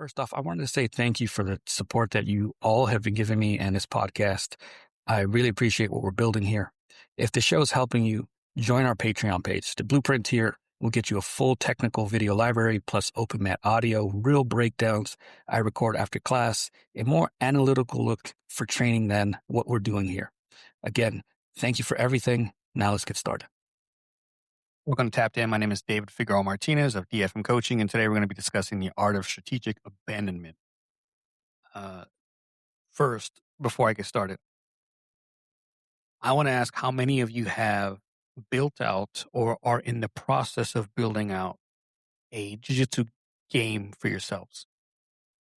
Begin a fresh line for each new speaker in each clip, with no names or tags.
First off, I wanted to say thank you for the support that you all have been giving me and this podcast. I really appreciate what we're building here. If the show is helping you, join our Patreon page. The blueprint here will get you a full technical video library plus open mat audio, real breakdowns I record after class, a more analytical look for training than what we're doing here. Again, thank you for everything. Now let's get started. Welcome to Tapped In. My name is David Figueroa-Martinez of DFM Coaching, and today we're going to be discussing the art of strategic abandonment. First, before I get started, I want to ask how many of you have built out or are in the process of building out a Jiu-Jitsu game for yourselves.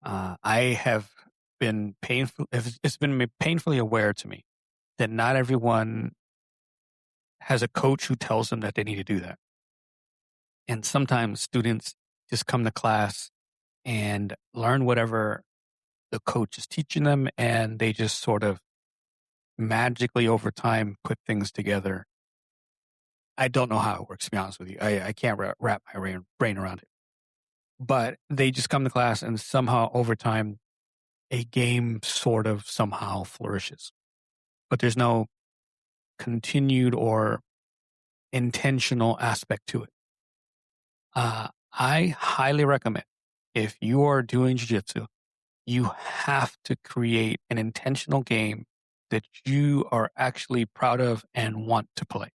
I have been it's been painfully aware to me that not everyone has a coach who tells them that they need to do that. And sometimes students just come to class and learn whatever the coach is teaching them, and they just sort of magically over time put things together. I don't know how it works, to be honest with you. I can't wrap my brain around it. But they just come to class and somehow over time, a game sort of somehow flourishes. But there's no continued or intentional aspect to it. I highly recommend, if you are doing jiu-jitsu, you have to create an intentional game that you are actually proud of and want to play.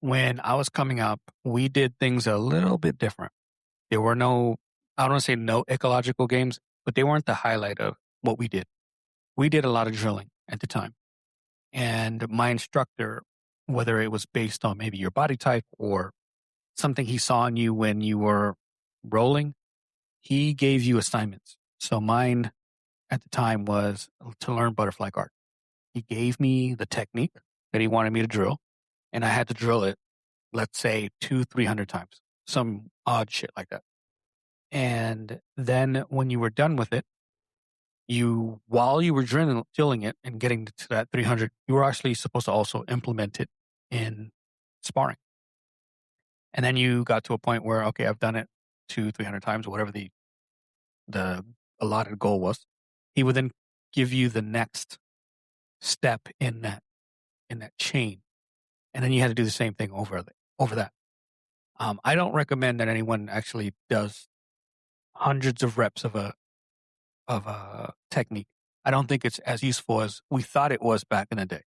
When I was coming up, we did things a little bit different. There were no, I don't want to say no ecological games, but they weren't the highlight of what we did. We did a lot of drilling at the time. And my instructor, whether it was based on maybe your body type or something he saw in you when you were rolling, he gave you assignments. So mine at the time was to learn butterfly guard. He gave me the technique that he wanted me to drill, and I had to drill it, let's say 200-300 times, some odd shit like that. And then when you were done with it, while you were drilling it and getting to that 300, you were actually supposed to also implement it in sparring. And then you got to a point where, okay, I've done it 200-300 times, or whatever the allotted goal was. He would then give you the next step in that chain. And then you had to do the same thing over that. I don't recommend that anyone actually does hundreds of reps of a technique. I don't think it's as useful as we thought it was back in the day.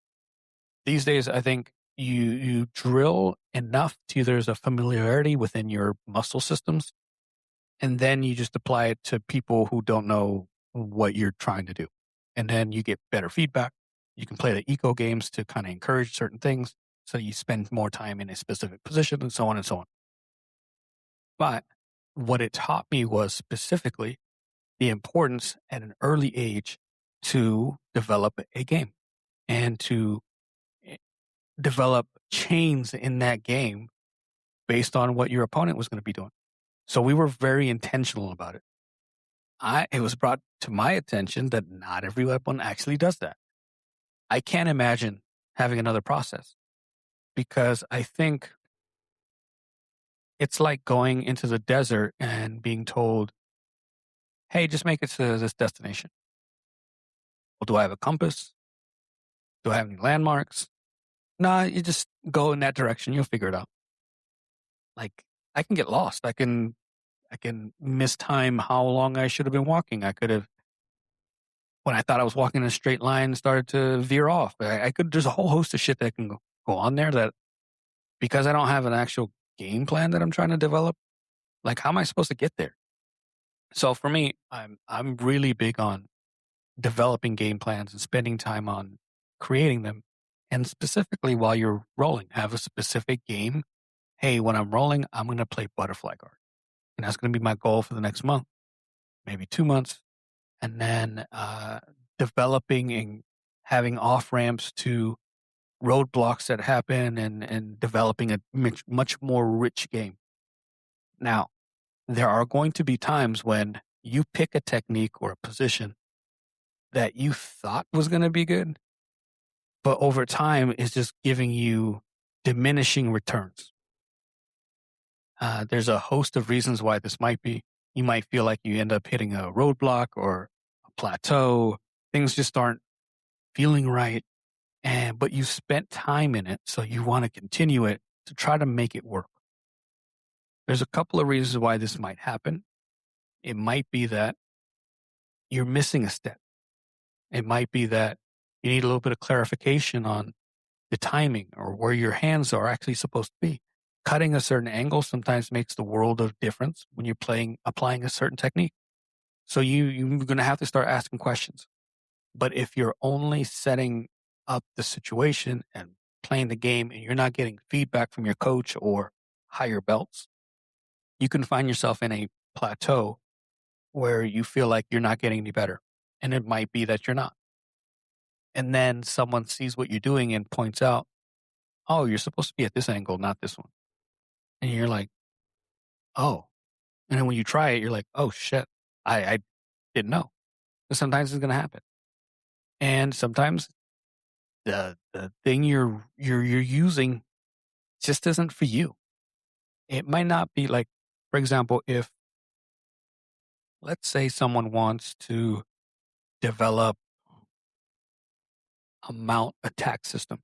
These days, I think you drill enough till there's a familiarity within your muscle systems, and then you just apply it to people who don't know what you're trying to do. And then you get better feedback. You can play the eco games to kind of encourage certain things. So you spend more time in a specific position and so on and so on. But what it taught me was specifically the importance at an early age to develop a game and to develop chains in that game based on what your opponent was going to be doing. So we were very intentional about it. It was brought to my attention that not everyone actually does that. I can't imagine having another process, because I think it's like going into the desert and being told, hey, just make it to this destination. Well, do I have a compass? Do I have any landmarks? No, you just go in that direction. You'll figure it out. Like, I can get lost. I can mistime how long I should have been walking. I could have, when I thought I was walking in a straight line, started to veer off. There's a whole host of shit that can go on there that, because I don't have an actual game plan that I'm trying to develop, like, how am I supposed to get there? So for me, I'm really big on developing game plans and spending time on creating them. And specifically while you're rolling, have a specific game. Hey, when I'm rolling, I'm going to play butterfly guard. And that's going to be my goal for the next month, maybe 2 months. And then developing and having off ramps to roadblocks that happen, and developing a much more rich game. Now, there are going to be times when you pick a technique or a position that you thought was going to be good, but over time is just giving you diminishing returns. There's a host of reasons why this might be. You might feel like you end up hitting a roadblock or a plateau. Things just aren't feeling right. But you spent time in it, so you want to continue it to try to make it work. There's a couple of reasons why this might happen. It might be that you're missing a step. It might be that you need a little bit of clarification on the timing or where your hands are actually supposed to be. Cutting a certain angle sometimes makes the world of difference when you're applying a certain technique. So you're going to have to start asking questions. But if you're only setting up the situation and playing the game and you're not getting feedback from your coach or higher belts, you can find yourself in a plateau where you feel like you're not getting any better. And it might be that you're not. And then someone sees what you're doing and points out, oh, you're supposed to be at this angle, not this one. And you're like, oh. And then when you try it, you're like, oh, shit, I didn't know. But sometimes it's going to happen. And sometimes the thing you're using just isn't for you. It might not be like, for example, if let's say someone wants to develop a mount attack system,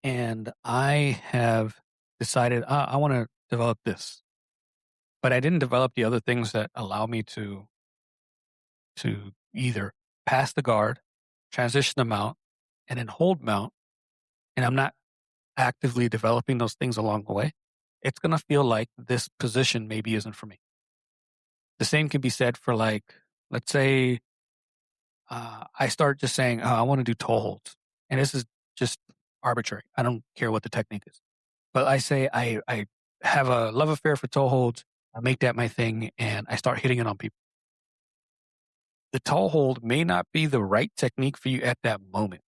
and I have decided I want to develop this, but I didn't develop the other things that allow me to either pass the guard, transition the mount, and then hold mount, and I'm not actively developing those things along the way, it's going to feel like this position maybe isn't for me. The same can be said for like, let's say I start just saying, oh, I want to do toe holds. And this is just arbitrary. I don't care what the technique is. But I say I have a love affair for toe holds. I make that my thing and I start hitting it on people. The toe hold may not be the right technique for you at that moment.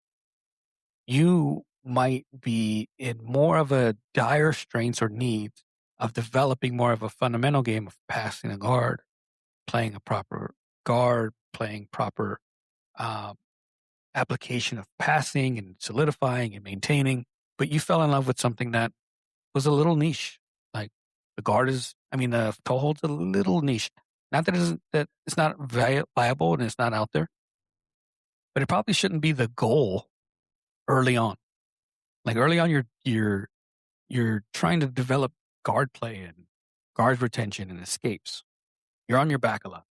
You might be in more of a dire straits or needs of developing more of a fundamental game of passing a guard, playing a proper guard, playing proper application of passing and solidifying and maintaining. But you fell in love with something that was a little niche. Like the toe hold's a little niche. Not that it's not viable and it's not out there, but it probably shouldn't be the goal early on. Like early on, you're trying to develop guard play and guard retention and escapes. You're on your back a lot.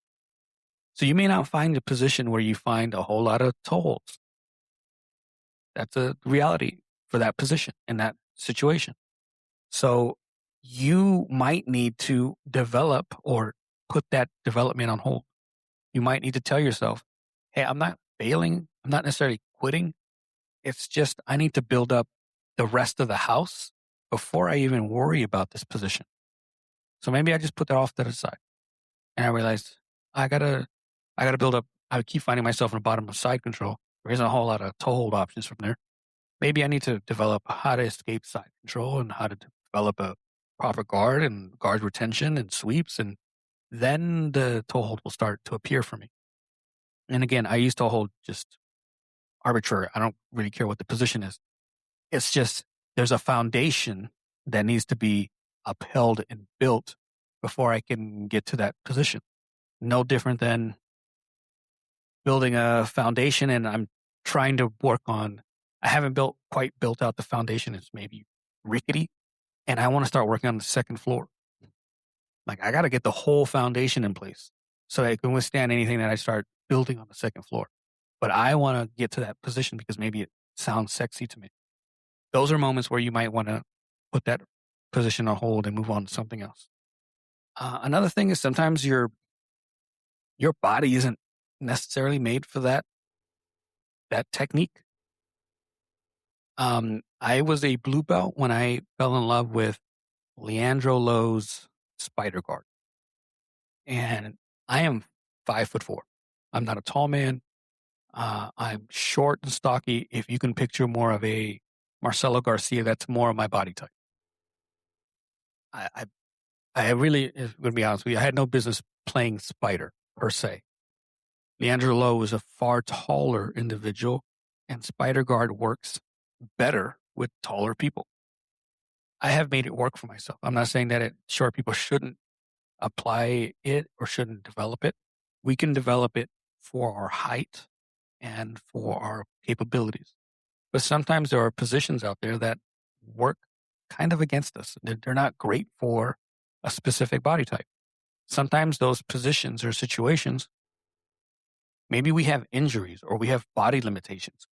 So you may not find a position where you find a whole lot of toe holds. That's a reality for that position in that situation. So you might need to develop or put that development on hold. You might need to tell yourself, hey, I'm not failing. I'm not necessarily quitting. It's just I need to build up the rest of the house before I even worry about this position. So maybe I just put that off to the side. And I realized I gotta build up. I keep finding myself in the bottom of side control. There isn't a whole lot of toe hold options from there. Maybe I need to develop how to escape side control and how to develop a proper guard and guard retention and sweeps. And then the toe hold will start to appear for me. And again, I use toe hold just arbitrary. I don't really care what the position is. It's just there's a foundation that needs to be upheld and built before I can get to that position. No different than building a foundation and I'm trying to work on, I haven't quite built out the foundation. It's maybe rickety and I want to start working on the second floor. Like I got to get the whole foundation in place so I can withstand anything that I start building on the second floor. But I want to get to that position because maybe it sounds sexy to me. Those are moments where you might want to put that position on hold and move on to something else. Another thing is sometimes your body isn't necessarily made for that technique. I was a blue belt when I fell in love with Leandro Lo's spider guard. And I am 5'4". I'm not a tall man. I'm short and stocky. If you can picture more of a Marcelo Garcia, that's more of my body type. I really, going to be honest with you, I had no business playing spider per se. Leandro Lo was a far taller individual, and spider guard works better with taller people. I have made it work for myself. I'm not saying that short people shouldn't apply it or shouldn't develop it. We can develop it for our height and for our capabilities. But sometimes there are positions out there that work kind of against us. They're not great for a specific body type. Sometimes those positions or situations, maybe we have injuries or we have body limitations.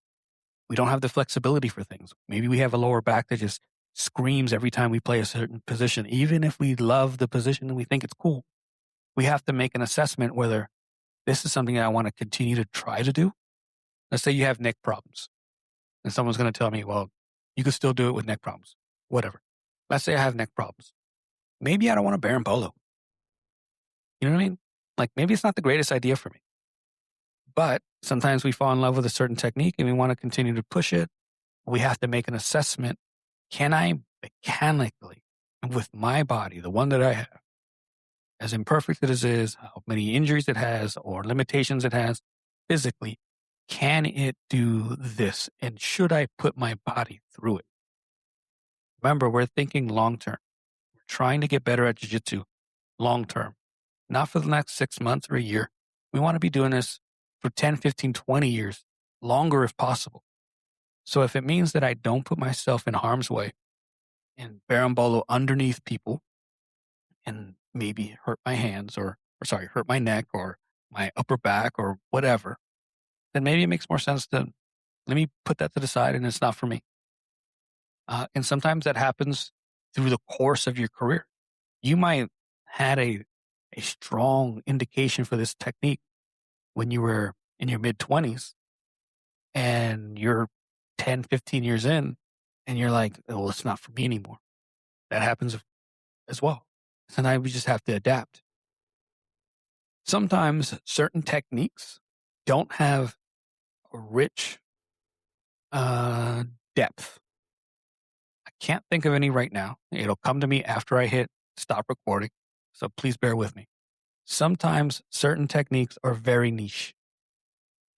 We don't have the flexibility for things. Maybe we have a lower back that just screams every time we play a certain position. Even if we love the position and we think it's cool, we have to make an assessment whether this is something I want to continue to try to do. Let's say you have neck problems and someone's going to tell me, well, you could still do it with neck problems, whatever. Let's say I have neck problems. Maybe I don't want to berimbolo. You know what I mean? Like maybe it's not the greatest idea for me, but sometimes we fall in love with a certain technique and we want to continue to push it. We have to make an assessment. Can I mechanically, with my body, the one that I have, as imperfect as it is, how many injuries it has or limitations it has physically, can it do this? And should I put my body through it? Remember, we're thinking long term. We're trying to get better at jiu-jitsu long term, not for the next 6 months or a year. We want to be doing this for 10, 15, 20 years, longer if possible. So if it means that I don't put myself in harm's way and berimbolo underneath people and maybe hurt my hands hurt my neck or my upper back or whatever, then maybe it makes more sense to let me put that to the side and it's not for me. And sometimes that happens through the course of your career. You might had a strong indication for this technique when you were in your mid-20s and you're 10, 15 years in and you're like, oh, well, it's not for me anymore. That happens as well. Sometimes we just have to adapt. Sometimes certain techniques don't have a rich depth. I can't think of any right now. It'll come to me after I hit stop recording. So please bear with me. Sometimes certain techniques are very niche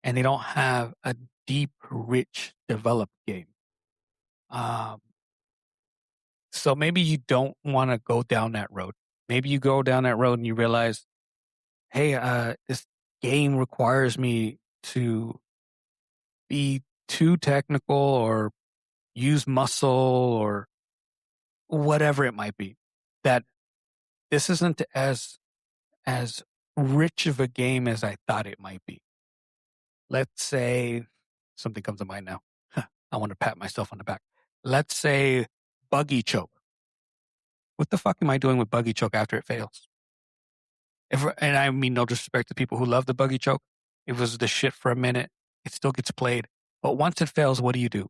and they don't have a deep, rich, developed game. So maybe you don't want to go down that road. Maybe you go down that road and you realize, hey, this game requires me to be too technical or use muscle or whatever it might be. That this isn't as rich of a game as I thought it might be. Let's say something comes to mind now. I want to pat myself on the back. Let's say Buggy Choke. What the fuck am I doing with Buggy Choke after it fails? And I mean no disrespect to people who love the Buggy Choke. It was the shit for a minute. It still gets played. But once it fails, what do?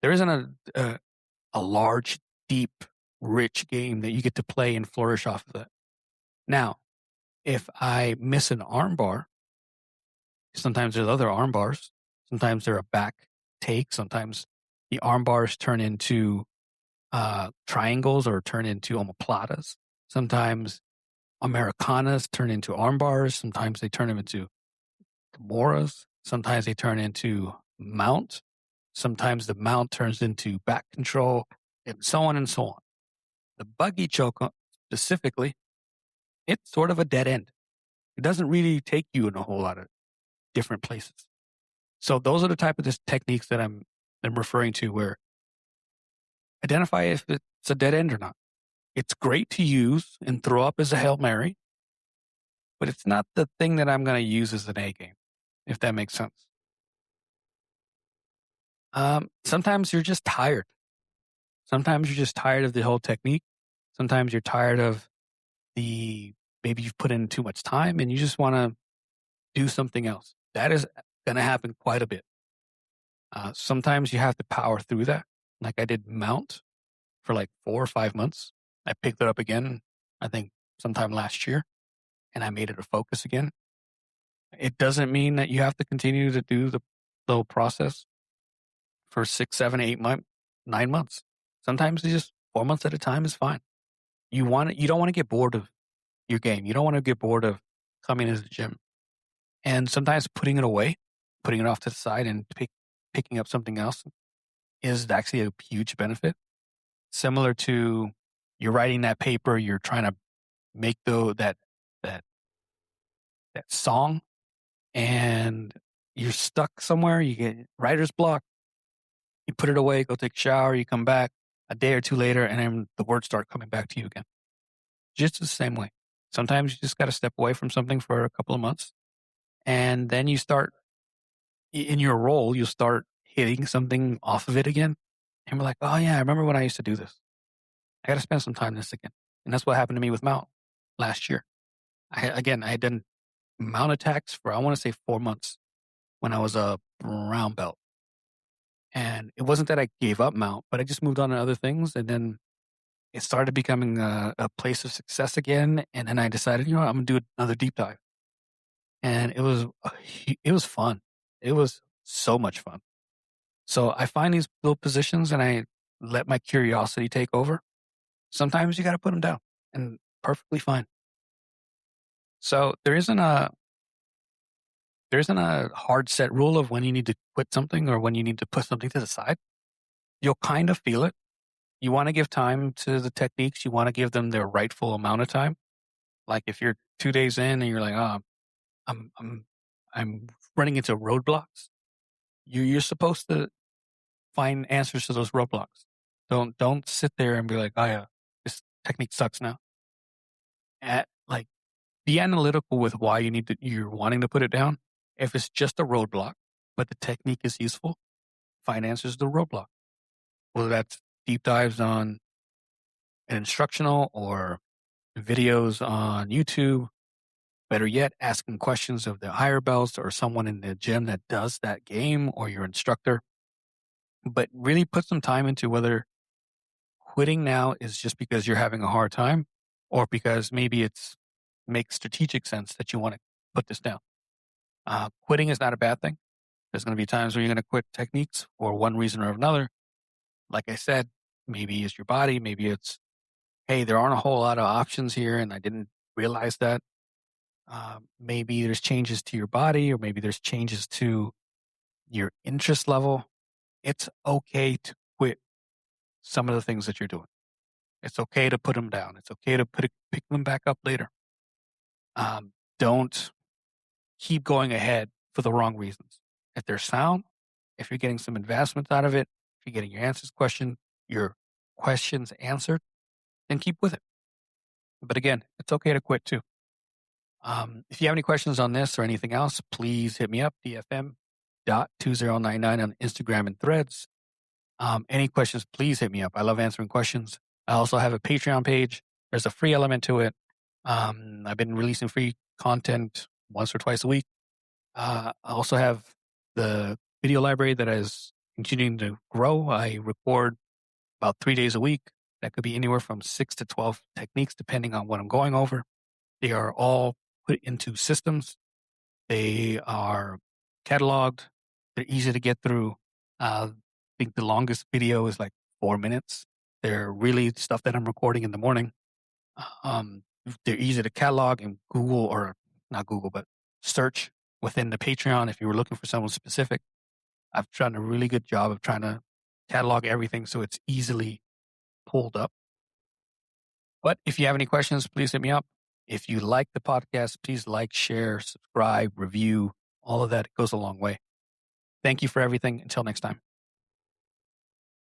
There isn't a large, deep, rich game that you get to play and flourish off of that. Now, if I miss an arm bar, sometimes there's other arm bars. Sometimes they're a back take. Sometimes the arm bars turn into triangles or turn into omoplatas. Sometimes Americanas turn into arm bars. Sometimes they turn them into Kimuras. Sometimes they turn into mount. Sometimes the mount turns into back control and so on and so on. The Buggy Choke specifically, it's sort of a dead end. It doesn't really take you in a whole lot of different places. So those are the type of techniques that I'm referring to where identify if it's a dead end or not. It's great to use and throw up as a Hail Mary, but it's not the thing that I'm going to use as an A game, if that makes sense. Sometimes you're just tired. Sometimes you're just tired of the whole technique. Sometimes you're tired of maybe you've put in too much time and you just want to do something else. That is going to happen quite a bit. Sometimes you have to power through that. Like I did mount for like 4 or 5 months. I picked it up again, I think sometime last year, and I made it a focus again. It doesn't mean that you have to continue to do the whole process for 6, 7, 8 months, 9 months. Sometimes it's just 4 months at a time is fine. You don't want to get bored of your game. You don't want to get bored of coming to the gym. And sometimes putting it away, putting it off to the side and picking up something else is actually a huge benefit. Similar to you're writing that paper, you're trying to make that song, and you're stuck somewhere. You get writer's block. You put it away, go take a shower. You come back a day or two later, and then the words start coming back to you again. Just the same way. Sometimes you just got to step away from something for a couple of months, and then you start in your role. You start hitting something off of it again, and we're like, oh yeah, I remember when I used to do this. I got to spend some time in this again, and that's what happened to me with Mount last year. I had done Mount attacks for I want to say 4 months when I was a brown belt, and it wasn't that I gave up Mount, but I just moved on to other things, and then it started becoming a place of success again. And then I decided, I'm gonna do another deep dive, and it was fun. It was so much fun. So I find these little positions, and I let my curiosity take over. Sometimes you got to put them down, and perfectly fine. So there isn't a hard set rule of when you need to quit something or when you need to put something to the side. You'll kind of feel it. You want to give time to the techniques. You want to give them their rightful amount of time. Like if you're 2 days in and you're like, oh, I'm running into roadblocks. You're supposed to find answers to those roadblocks. Don't sit there and be like, oh yeah, this technique sucks now. Be analytical with why you're wanting to put it down. If it's just a roadblock, but the technique is useful, find answers to the roadblock. Whether that's deep dives on an instructional or videos on YouTube. Better yet, asking questions of the higher belts or someone in the gym that does that game or your instructor. But really put some time into whether quitting now is just because you're having a hard time or because maybe makes strategic sense that you want to put this down. Quitting is not a bad thing. There's going to be times where you're going to quit techniques for one reason or another. Like I said, maybe it's your body. Maybe it's, hey, there aren't a whole lot of options here and I didn't realize that. Maybe there's changes to your body, or maybe there's changes to your interest level. It's okay to quit some of the things that you're doing. It's okay to put them down. It's okay to pick them back up later. Don't keep going ahead for the wrong reasons. If they're sound, if you're getting some advancements out of it, if you're getting your questions answered, then keep with it. But again, it's okay to quit too. If you have any questions on this or anything else, please hit me up, dfm.2099 on Instagram and Threads. Any questions, please hit me up. I love answering questions. I also have a Patreon page. There's a free element to it. I've been releasing free content once or twice a week. I also have the video library that is continuing to grow. I record about 3 days a week. That could be anywhere from 6 to 12 techniques, depending on what I'm going over. They are all put into systems. They are cataloged. They're easy to get through. I think the longest video is like 4 minutes. They're really stuff that I'm recording in the morning. They're easy to catalog and Google, or not Google, but search within the Patreon if you were looking for someone specific. I've done a really good job of trying to catalog everything so it's easily pulled up. But if you have any questions, please hit me up. If you like the podcast, please like, share, subscribe, review. All of that goes a long way. Thank you for everything. Until next time.